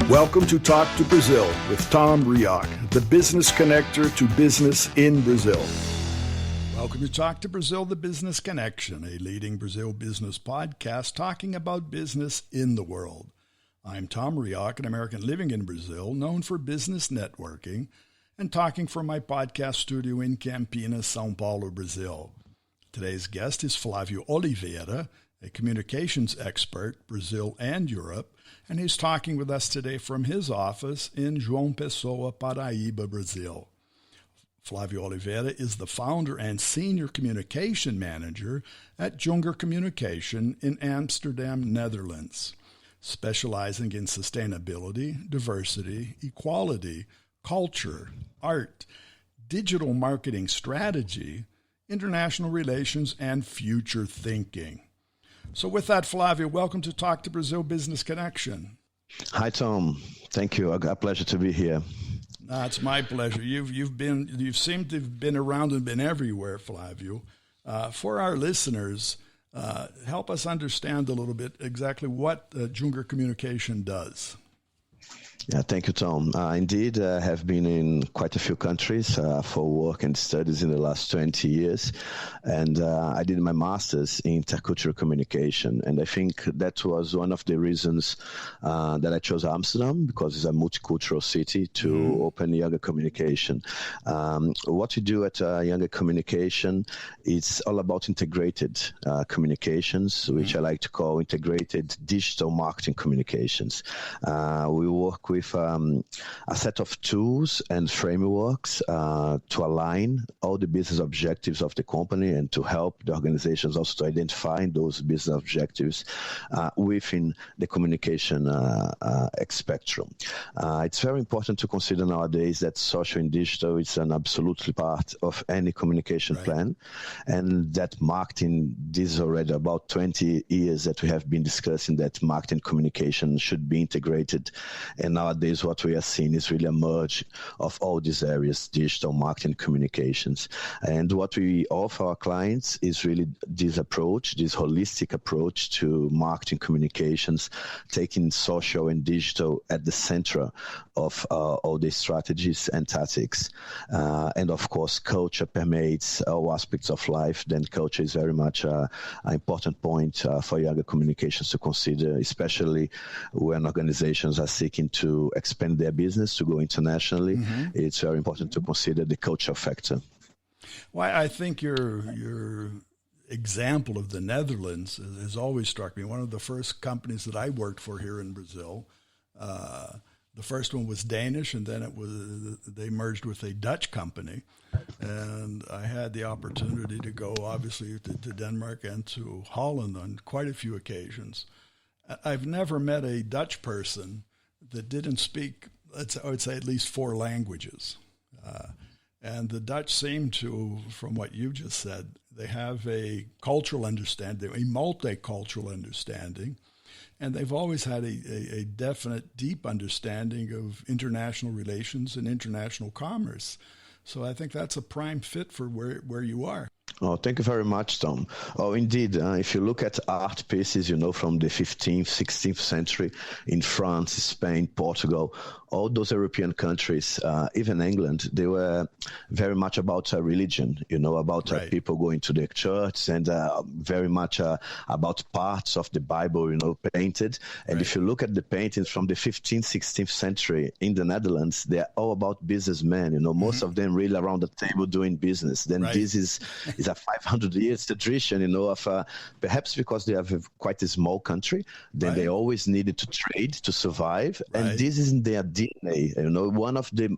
Welcome to Talk to Brazil with Tom Reaoch, the business connector to business in Brazil. Welcome to Talk to Brazil, the Business Connection, a leading Brazil business podcast talking about business in the world. I'm Tom Reaoch, an American living in Brazil, known for business networking, and talking from my podcast studio in Campinas, São Paulo, Brazil. Today's guest is Flavio Oliveira, a communications expert, Brazil and Europe, and he's talking with us today from his office in João Pessoa, Paraiba, Brazil. Flavio Oliveira is the founder and senior communication manager at Junger Communication in Amsterdam, Netherlands, specializing in sustainability, diversity, equality, culture, art, digital marketing strategy, international relations, and future thinking. So with that, Flavio, welcome to Talk to Brazil Business Connection. Hi, Tom. Thank you. A pleasure to be here. It's my pleasure. You seem to have been around and been everywhere, Flavio. For our listeners, help us understand a little bit exactly what Junger Communication does. Yeah, thank you, Tom. Indeed, I have been in quite a few countries for work and studies in the last 20 years. And I did my master's in intercultural communication. And I think that was one of the reasons that I chose Amsterdam, because it's a multicultural city, to open Younger Communication. What we do at Younger Communication, it's all about integrated communications, which I like to call integrated digital marketing communications. We work with a set of tools and frameworks to align all the business objectives of the company and to help the organizations also to identify those business objectives within the communication spectrum. It's very important to consider nowadays that social and digital is an absolutely part of any communication plan, and that marketing, this is already about 20 years that we have been discussing that marketing communication should be integrated. And nowadays, what we are seeing is really a merge of all these areas, digital marketing, communications. And what we offer our clients is really this approach, this holistic approach to marketing communications, taking social and digital at the center of all the strategies and tactics. And of course, culture permeates all aspects of life. Then culture is very much an important point for Younger Communications to consider, especially when organizations are seeking to expand their business, to go internationally. It's very important to consider the culture factor. Well, I think your example of the Netherlands has always struck me. One of the first companies that I worked for here in Brazil, the first one was Danish, and then they merged with a Dutch company. And I had the opportunity to go, obviously, to Denmark and to Holland on quite a few occasions. I've never met a Dutch person that didn't speak, I would say, at least 4 languages. And the Dutch seem to, from what you just said, they have a cultural understanding, a multicultural understanding, and they've always had a definite, deep understanding of international relations and international commerce. So I think that's a prime fit for where you are. Oh, thank you very much, Tom. Oh, indeed. If you look at art pieces, from the 15th, 16th century in France, Spain, Portugal, all those European countries, even England, they were very much about religion, about people going to the church, and very much about parts of the Bible, painted. And if you look at the paintings from the 15th, 16th century in the Netherlands, they're all about businessmen, most of them really around the table doing business. Then this is a 500 years tradition, of perhaps because they have quite a small country, then they always needed to trade to survive. And this is in their DNA. One of the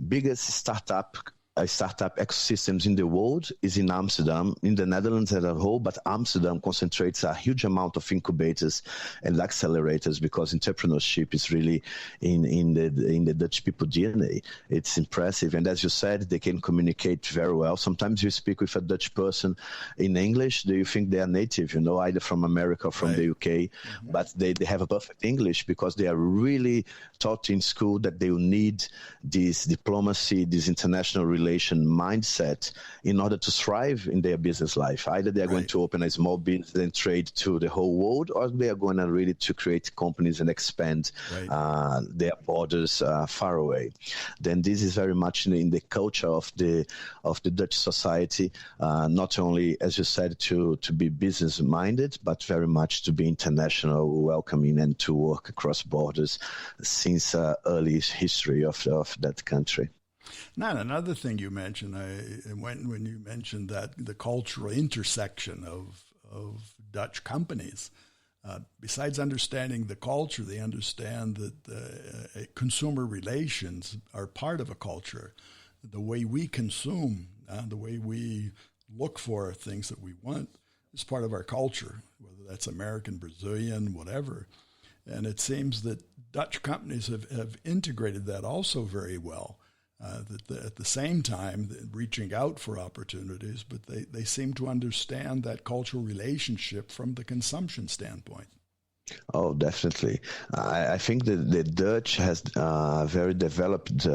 biggest startup ecosystems in the world is in Amsterdam, in the Netherlands as a whole, but Amsterdam concentrates a huge amount of incubators and accelerators because entrepreneurship is really in the Dutch people DNA. It's impressive. And as you said, they can communicate very well. Sometimes you speak with a Dutch person in English, do you think they are native, either from America or from the UK, but they have a perfect English because they are really taught in school that they will need this diplomacy, this international relations relation mindset in order to thrive in their business life. Either they're going to open a small business and trade to the whole world, or they are going to really to create companies and expand their borders far away. Then this is very much in the culture of the Dutch society, not only, as you said, to be business minded, but very much to be international, welcoming, and to work across borders since early history of that country. Now, another thing you mentioned, when you mentioned that the cultural intersection of Dutch companies, besides understanding the culture, they understand that consumer relations are part of a culture. The way we consume, the way we look for things that we want is part of our culture, whether that's American, Brazilian, whatever. And it seems that Dutch companies have integrated that also very well. At the same time, reaching out for opportunities, but they seem to understand that cultural relationship from the consumption standpoint. Oh, definitely. I think that the Dutch has a very developed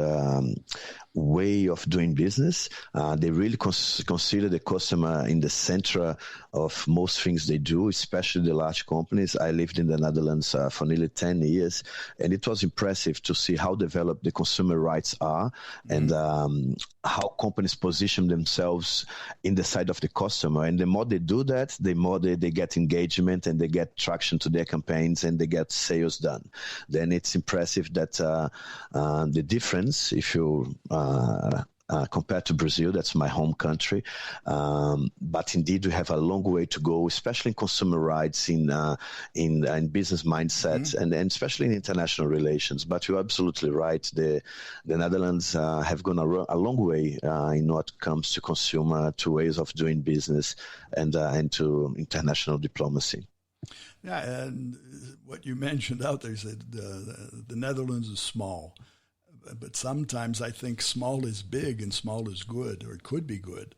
way of doing business. They really consider the customer in the center of most things they do, especially the large companies. I lived in the Netherlands for nearly 10 years, and it was impressive to see how developed the consumer rights are and how companies position themselves in the side of the customer. And the more they do that, the more they get engagement and they get traction to their campaigns and they get sales done. Then it's impressive that the difference, if you compared to Brazil, that's my home country. But indeed, we have a long way to go, especially in consumer rights, in business mindsets, and especially in international relations. But you're absolutely right. The Netherlands have gone a long way in what comes to consumer, to ways of doing business, and to international diplomacy. Yeah, and what you mentioned out there, you said the Netherlands is small. But sometimes I think small is big and small is good, or it could be good,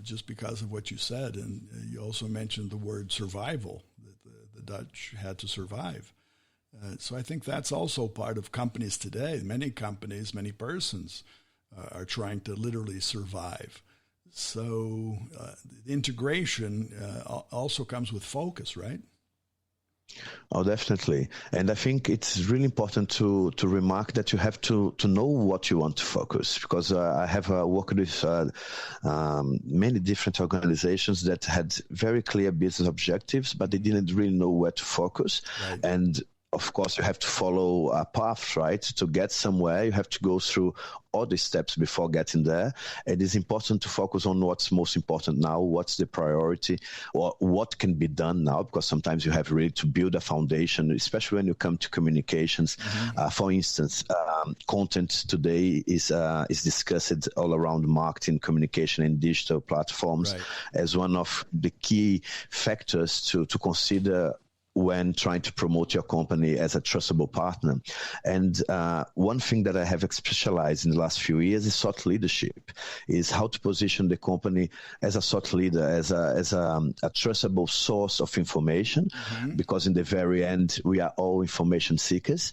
just because of what you said. And you also mentioned the word survival, that the Dutch had to survive. So I think that's also part of companies today. Many companies, many persons are trying to literally survive. So the integration also comes with focus, right? Oh, definitely. And I think it's really important to remark that you have to know what you want to focus, because I have worked with many different organizations that had very clear business objectives, but they didn't really know where to focus. Right. And of course, you have to follow a path, right? To get somewhere, you have to go through all the steps before getting there. It is important to focus on what's most important now, what's the priority, or what can be done now, because sometimes you have really to build a foundation, especially when you come to communications. For instance, content today is discussed all around marketing, communication, and digital platforms as one of the key factors to consider when trying to promote your company as a trustable partner. And one thing that I have specialized in the last few years is thought leadership, is how to position the company as a thought leader, as a trustable source of information, because in the very end, we are all information seekers.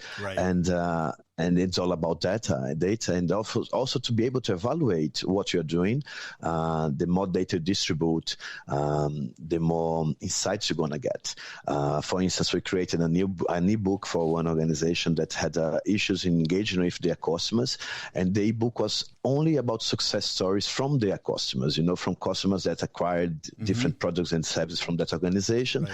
And it's all about data, and also to be able to evaluate what you're doing. The more data you distribute, the more insights you're going to get. For instance, we created an ebook for one organization that had issues in engaging with their customers, and the ebook was only about success stories from their customers, from customers that acquired different products and services from that organization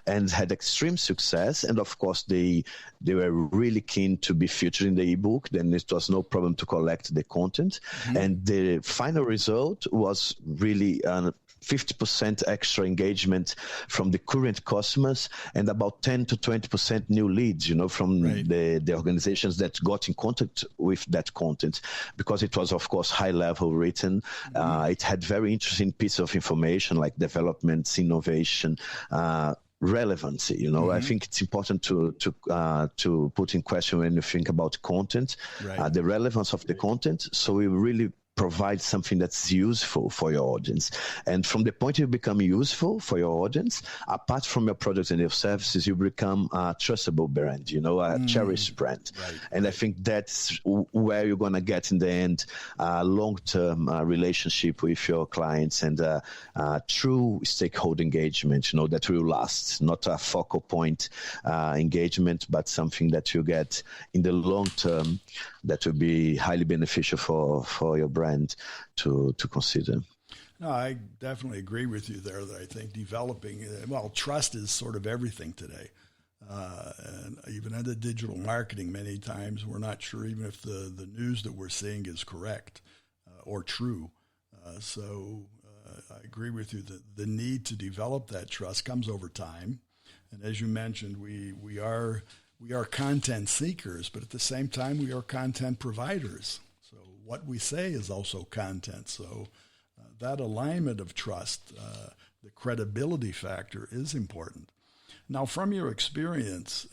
and had extreme success. And of course, they were really keen to be featured in the ebook. Then it was no problem to collect the content. And the final result was really 50% extra engagement from the current customers and about 10 to 20% new leads, from the organizations that got in contact with that content, because it was, of course, high level written. It had very interesting pieces of information like developments, innovation, relevancy. I think it's important to put in question when you think about content, the relevance of the content. So we really provide something that's useful for your audience. And from the point you become useful for your audience, apart from your products and your services, you become a trustable brand, a cherished brand. Right. And I think that's where you're going to get in the end long-term relationship with your clients and true stakeholder engagement, that will last, not a focal point engagement, but something that you get in the long term that will be highly beneficial for your brand to consider. No, I definitely agree with you there that I think developing, trust is sort of everything today. And even in the digital marketing, many times we're not sure even if the news that we're seeing is correct or true. So I agree with you that the need to develop that trust comes over time. And as you mentioned, we are content seekers, but at the same time, we are content providers. So what we say is also content. So that alignment of trust, the credibility factor is important. Now, from your experience,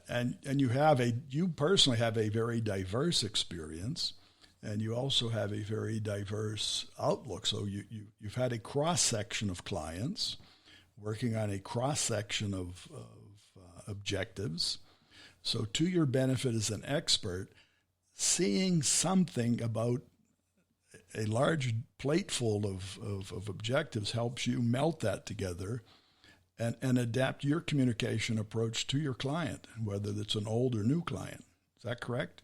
and you personally have a very diverse experience, and you also have a very diverse outlook. So you've had a cross-section of clients working on a cross-section of objectives. So to your benefit as an expert, seeing something about a large plateful of objectives helps you melt that together and adapt your communication approach to your client, whether it's an old or new client. Is that correct?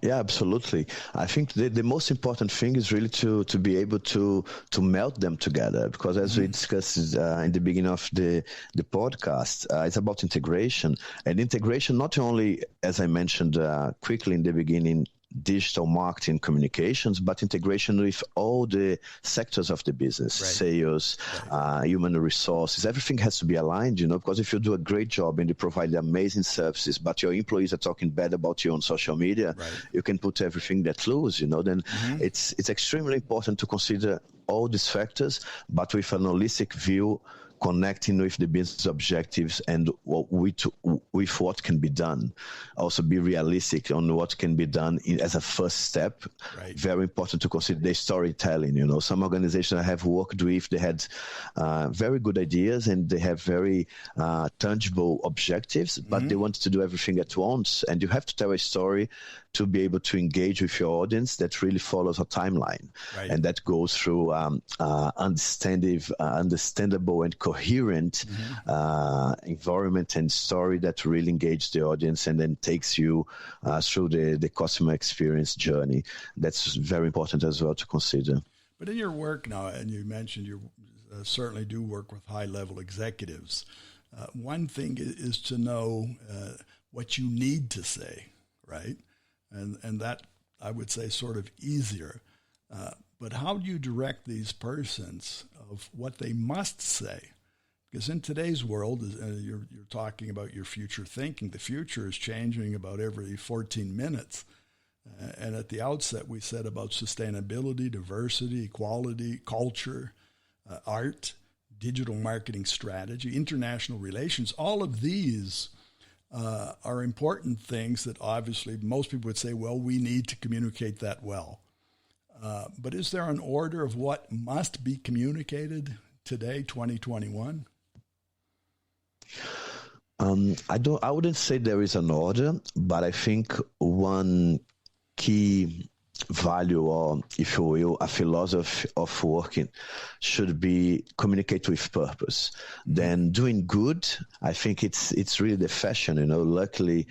Yeah, absolutely. I think the most important thing is really to be able to melt them together, because as we discussed in the beginning of the podcast, it's about integration. And integration, not only, as I mentioned quickly in the beginning, digital marketing communications, but integration with all the sectors of the business, right. Sales, right. Human resources, everything has to be aligned, because if you do a great job and you provide amazing services, but your employees are talking bad about you on social media, right. You can put everything that loose, then it's extremely important to consider all these factors, but with an holistic view, connecting with the business objectives and with what can be done. Also be realistic on what can be done as a first step. Right. Very important to consider the storytelling. Some organizations I have worked with, they had very good ideas and they have very tangible objectives, but they want to do everything at once. And you have to tell a story to be able to engage with your audience that really follows a timeline. Right. And that goes through understandable and coherent environment and story that really engages the audience and then takes you through the customer experience journey. That's very important as well to consider. But in your work now, and you mentioned you certainly do work with high-level executives, one thing is to know what you need to say, right? And that, I would say, sort of easier. But how do you direct these persons of what they must say? Because in today's world, you're talking about your future thinking. The future is changing about every 14 minutes. And at the outset, we said about sustainability, diversity, equality, culture, art, digital marketing strategy, international relations. All of these are important things that obviously most people would say, well, we need to communicate that well. But is there an order of what must be communicated today, 2021? I wouldn't say there is an order, but I think one key value, or if you will, a philosophy of working should be communicate with purpose. Then doing good, I think it's really the fashion, luckily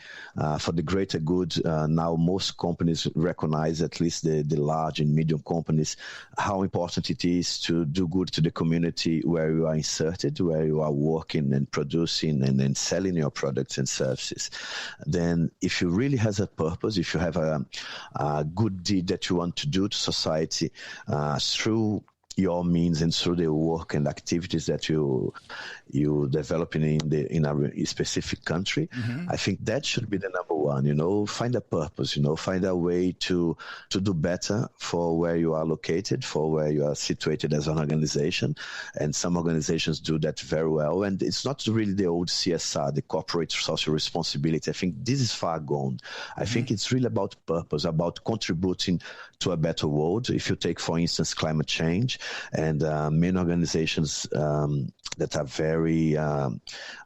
for the greater good, now most companies recognize, at least the large and medium companies, how important it is to do good to the community where you are inserted, where you are working and producing and then selling your products and services. Then if you really has a purpose, if you have a good deed that you want to do to society through your means and through the work and activities that you develop in a specific country, I think that should be the number one, find a purpose, find a way to do better for where you are located, for where you are situated as an organization. And some organizations do that very well. And it's not really the old CSR, the corporate social responsibility. I think this is far gone. I think it's really about purpose, about contributing to a better world. If you take, for instance, climate change, and many organizations that are very,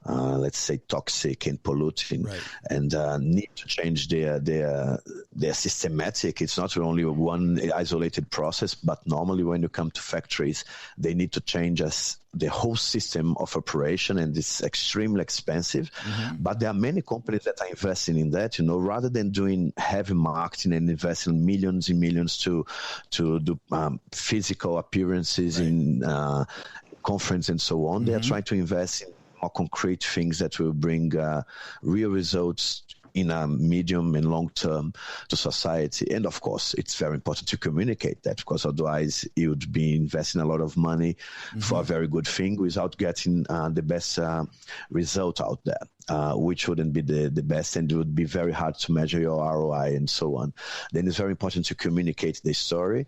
let's say, toxic and polluting, and need to change their systematic. It's not only one isolated process, but normally when you come to factories, they need to change the whole system of operation, and it's extremely expensive. But there are many companies that are investing in that, rather than doing heavy marketing and investing millions and millions to do physical appearances in conference and so on. They are trying to invest in more concrete things that will bring real results in a medium and long term to society. And of course, it's very important to communicate that, because otherwise you would be investing a lot of money for a very good thing without getting the best result out there, which wouldn't be the best, and it would be very hard to measure your ROI and so on. Then it's very important to communicate the story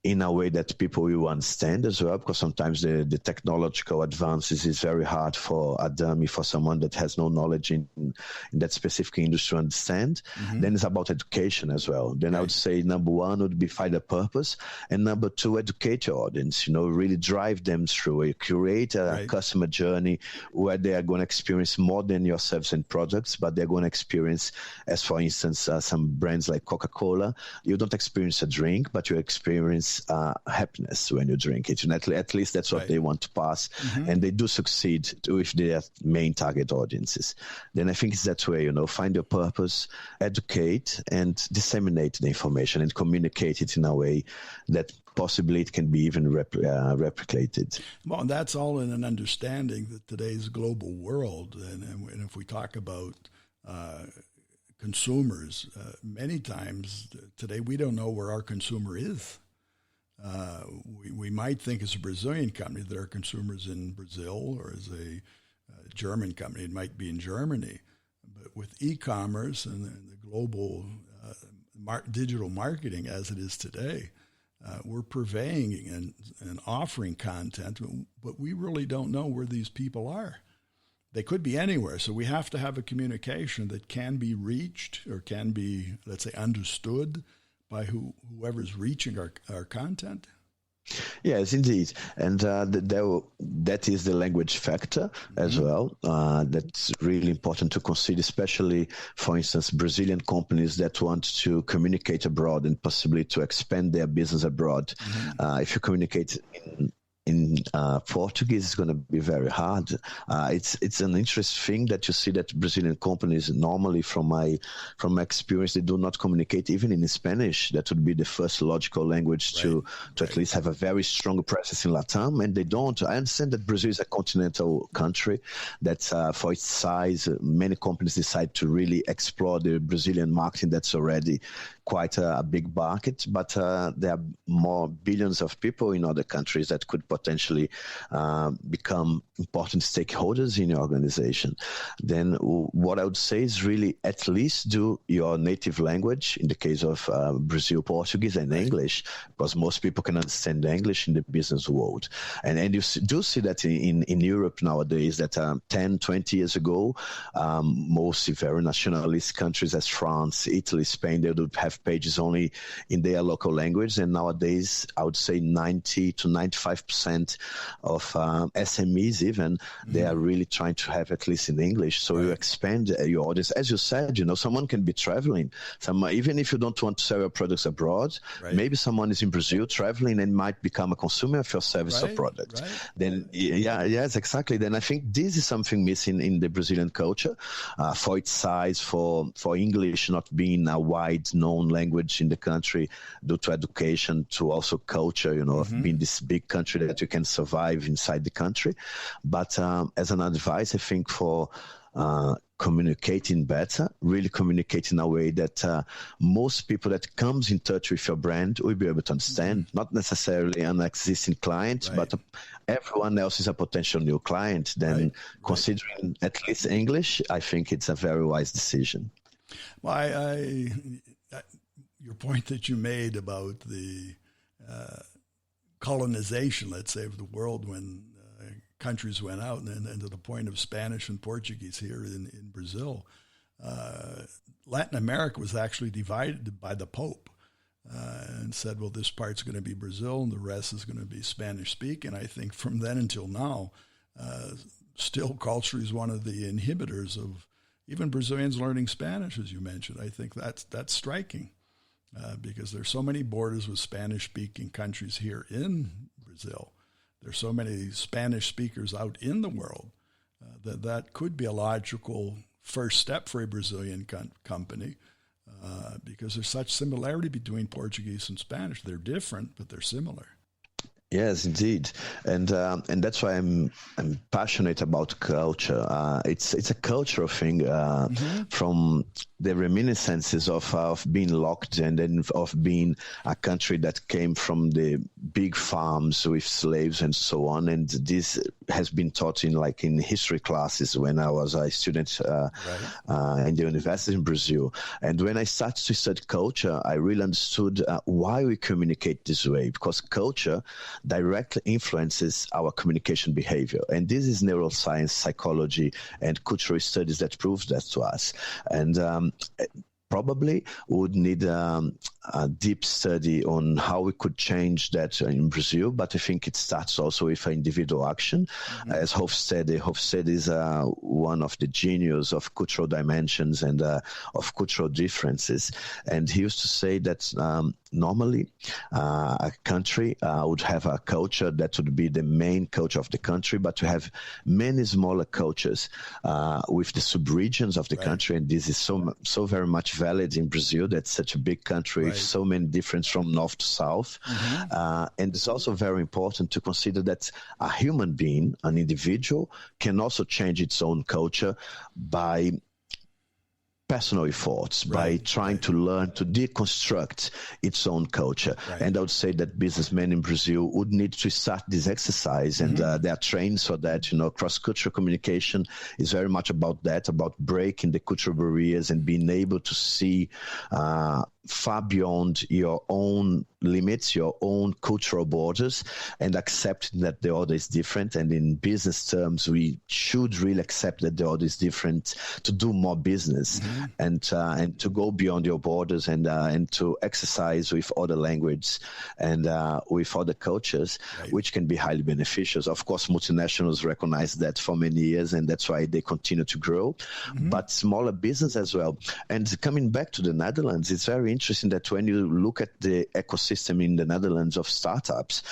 in a way that people will understand as well, because sometimes the technological advances is very hard for a dummy, for someone that has no knowledge in that specific industry to understand. Then it's about education as well. Then I would say number one would be find a purpose, and number two, educate your audience, really drive them through it. Create a customer journey where they are going to experience more than your service and products, but they're going to experience, as for instance, some brands like Coca-Cola, you don't experience a drink, but you experience happiness when you drink it. And at least that's what they want to pass. And they do succeed with their main target audiences. Then I think it's that way, find your purpose, educate, and disseminate the information and communicate it in a way that possibly it can be even replicated. Well, that's all in an understanding that today's global world, and if we talk about consumers, many times today we don't know where our consumer is. We might think as a Brazilian company that our consumers in Brazil, or as a German company, it might be in Germany. But with e-commerce and the global digital marketing as it is today, we're purveying and offering content, but we really don't know where these people are. They could be anywhere, so we have to have a communication that can be reached or can be, let's say, understood by whoever's reaching our content. Yes, indeed. And that is the language factor as well. That's really important to consider, especially, for instance, Brazilian companies that want to communicate abroad and possibly to expand their business abroad. If you communicate in Portuguese, it's going to be very hard. It's an interesting thing that you see that Brazilian companies normally, from my experience, they do not communicate even in Spanish. That would be the first logical language to at least have a very strong presence in Latam, and they don't. I understand that Brazil is a continental country that for its size, many companies decide to really explore the Brazilian market that's already quite a big market, but there are more billions of people in other countries that could potentially become important stakeholders in your organization. Then what I would say is really at least do your native language, in the case of Brazil, Portuguese and English, because most people can understand English in the business world. And you do see that in Europe nowadays, that 10, 20 years ago, mostly very nationalist countries as France, Italy, Spain, they would have pages only in their local language. And nowadays, I would say 90 to 95% of SMEs even, they are really trying to have at least in English. So you expand your audience. As you said, someone can be traveling. Even if you don't want to sell your products abroad, maybe someone is in Brazil traveling and might become a consumer of your service or product. Then, yes, exactly. Then I think this is something missing in the Brazilian culture, for its size, for English not being a wide known language in the country due to education, to also culture, of being this big country that you can survive inside the country. But as an advice, I think for communicating better, really communicate in a way that most people that comes in touch with your brand will be able to understand, not necessarily an existing client, but everyone else is a potential new client. Then considering at least English, I think it's a very wise decision. Well, your point that you made about the colonization, let's say, of the world when countries went out, and to the point of Spanish and Portuguese here in Brazil, Latin America was actually divided by the Pope and said, well, this part's going to be Brazil and the rest is going to be Spanish-speaking. I think from then until now, still culture is one of the inhibitors of even Brazilians learning Spanish, as you mentioned. I think that's striking because there's so many borders with Spanish-speaking countries here in Brazil. There's so many Spanish speakers out in the world that could be a logical first step for a Brazilian company because there's such similarity between Portuguese and Spanish. They're different, but they're similar. Yes, indeed, and that's why I'm passionate about culture. It's a cultural thing from the reminiscences of being locked and then of being a country that came from the big farms with slaves and so on. And this has been taught in history classes when I was a student in the university in Brazil. And when I started to study culture, I really understood why we communicate this way, because culture directly influences our communication behavior. And this is neuroscience, psychology, and cultural studies that prove that to us. And probably would need a deep study on how we could change that in Brazil, but I think it starts also with individual action. As Hofstede is one of the genius of cultural dimensions and of cultural differences. And he used to say that normally a country would have a culture that would be the main culture of the country, but to have many smaller cultures with the sub-regions of the country. And this is so very much valid in Brazil. That's such a big country with so many differences from north to south. And it's also very important to consider that a human being, an individual, can also change its own culture by personal efforts, by trying to learn to deconstruct its own culture. And I would say that businessmen in Brazil would need to start this exercise, and they are trained for that. Cross-cultural communication is very much about that, about breaking the cultural barriers and being able to see far beyond your own limits, your own cultural borders, and accepting that the other is different. And in business terms, we should really accept that the other is different to do more business and to go beyond your borders and to exercise with other languages and with other cultures, which can be highly beneficial. Of course, multinationals recognize that for many years, and that's why they continue to grow, but smaller business as well. And coming back to the Netherlands, it's very interesting that when you look at the ecosystem in the Netherlands of startups,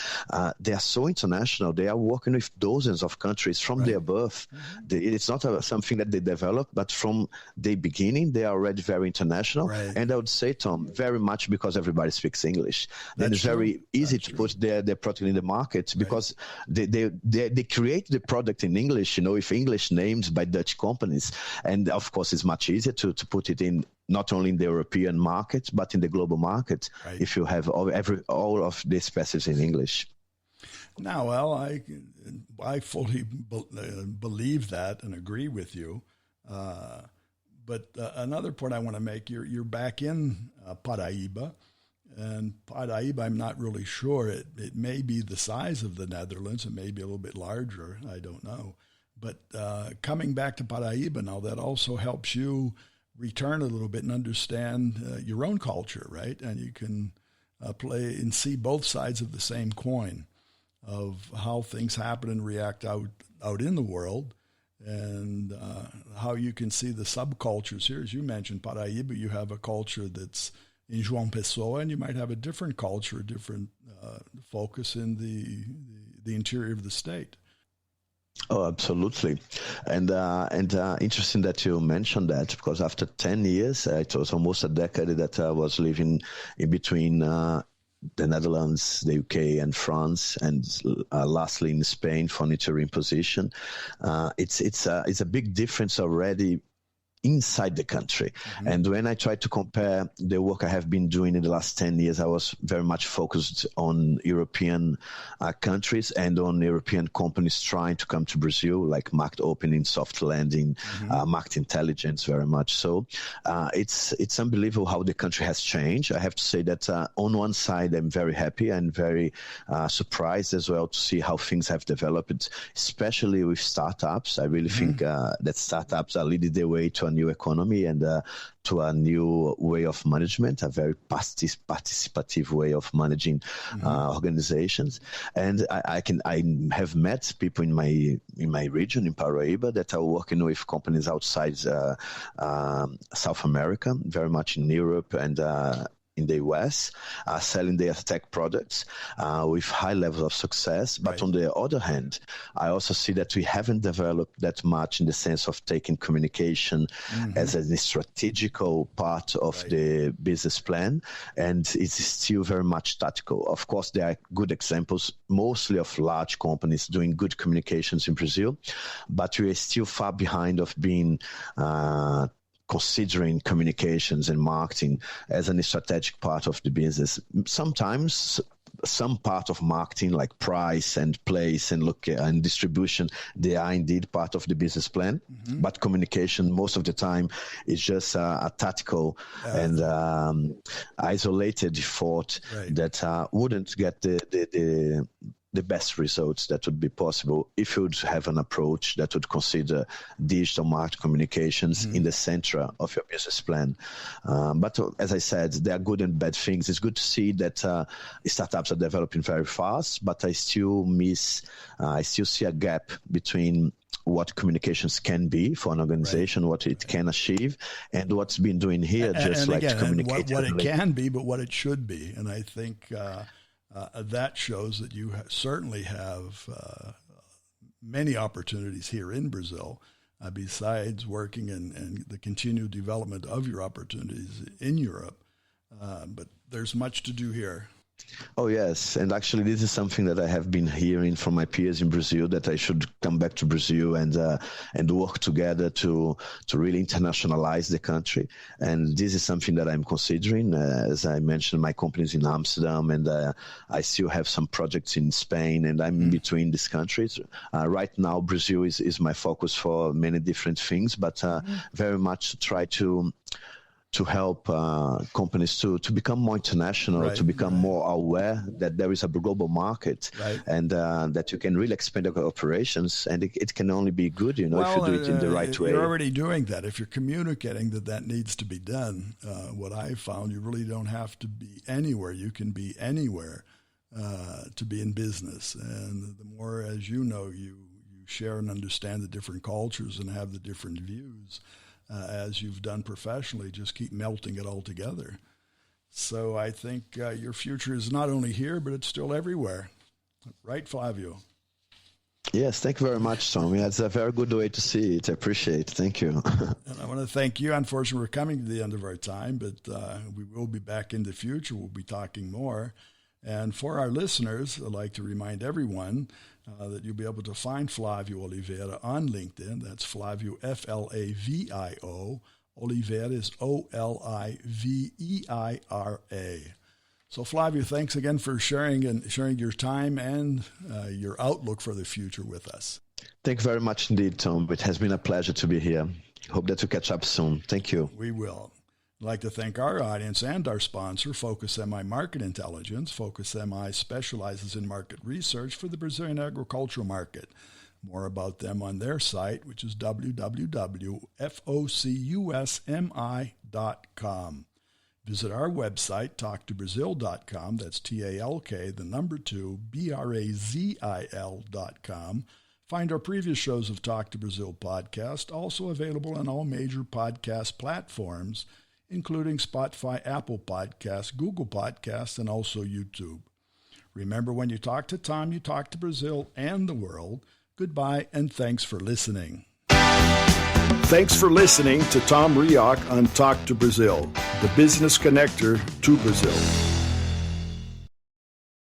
they are so international. They are working with dozens of countries from their birth. It's not something that they develop, but from the beginning, they are already very international. And I would say, Tom, very much because everybody speaks English. And it's very easy to put their product in the market because they create the product in English, with English names by Dutch companies. And of course, it's much easier to put it in not only in the European market, but in the global market, if you have all of the species in English. Now, well, I fully believe that and agree with you. But another point I want to make, you're back in Paraiba, and Paraiba, I'm not really sure. It may be the size of the Netherlands. It may be a little bit larger. I don't know. But coming back to Paraiba now, that also helps you return a little bit and understand your own culture, right? And you can play and see both sides of the same coin of how things happen and react out in the world, and how you can see the subcultures here. As you mentioned, Paraiba, you have a culture that's in João Pessoa, and you might have a different culture, a different focus in the interior of the state. Oh, absolutely. And interesting that you mentioned that, because after 10 years, it was almost a decade that I was living in between the Netherlands, the UK, and France, and lastly in Spain for an interim position. It's a big difference already inside the country. And when I try to compare the work I have been doing in the last 10 years, I was very much focused on European countries and on European companies trying to come to Brazil, like market opening, soft landing, market intelligence very much. So it's unbelievable how the country has changed. I have to say that on one side, I'm very happy and very surprised as well to see how things have developed, especially with startups. I really think that startups are leading the way to a new economy and to a new way of management, a very participative way of managing organizations. And I have met people in my region in Paraiba that are working with companies outside South America, very much in Europe and in the US, selling their tech products with high levels of success. But on the other hand, I also see that we haven't developed that much in the sense of taking communication as a strategical part of the business plan, and it's still very much tactical. Of course, there are good examples, mostly of large companies doing good communications in Brazil, but we are still far behind of being considering communications and marketing as a strategic part of the business. Sometimes some part of marketing like price and place and look and distribution, they are indeed part of the business plan, but communication most of the time is just a tactical and isolated effort that wouldn't get the best results that would be possible if you would have an approach that would consider digital market communications in the center of your business plan. But as I said, there are good and bad things. It's good to see that startups are developing very fast, but I still see a gap between what communications can be for an organization, what it can achieve, and what's been doing here, to communicate. What it can be, but what it should be. And I think that shows that you certainly have many opportunities here in Brazil, besides working and the continued development of your opportunities in Europe. But there's much to do here. Oh, yes. And actually, this is something that I have been hearing from my peers in Brazil, that I should come back to Brazil and work together to really internationalize the country. And this is something that I'm considering. As I mentioned, my company is in Amsterdam, and I still have some projects in Spain, and I'm in between these countries. Right now, Brazil is my focus for many different things, but very much to try to help companies to become more international, to become more aware that there is a global market, and that you can really expand your operations, and it can only be good, if you do it in the right way. You're already doing that. If you're communicating that needs to be done, what I found, you really don't have to be anywhere. You can be anywhere to be in business. And the more, as you know, you share and understand the different cultures and have the different views, as you've done professionally, just keep melting it all together. So I think your future is not only here, but it's still everywhere. Right, Flavio? Yes, thank you very much, Tom. Yeah, it's a very good way to see it. I appreciate it. Thank you. And I want to thank you. Unfortunately, we're coming to the end of our time, but we will be back in the future. We'll be talking more. And for our listeners, I'd like to remind everyone that you'll be able to find Flavio Oliveira on LinkedIn. That's Flavio, Flavio. Oliveira is Oliveira. So Flavio, thanks again for sharing your time and your outlook for the future with us. Thank you very much indeed, Tom. It has been a pleasure to be here. Hope that we catch up soon. Thank you. We will. I'd like to thank our audience and our sponsor, Focus MI Market Intelligence. Focus MI specializes in market research for the Brazilian agricultural market. More about them on their site, which is www.focusmi.com. Visit our website, talktobrazil.com. That's TALK, the number 2, BRAZIL.com. Find our previous shows of Talk to Brazil podcast, also available on all major podcast platforms, including Spotify, Apple Podcasts, Google Podcasts, and also YouTube. Remember, when you talk to Tom, you talk to Brazil and the world. Goodbye, and thanks for listening. Thanks for listening to Tom Reaoch on Talk to Brazil, the business connector to Brazil.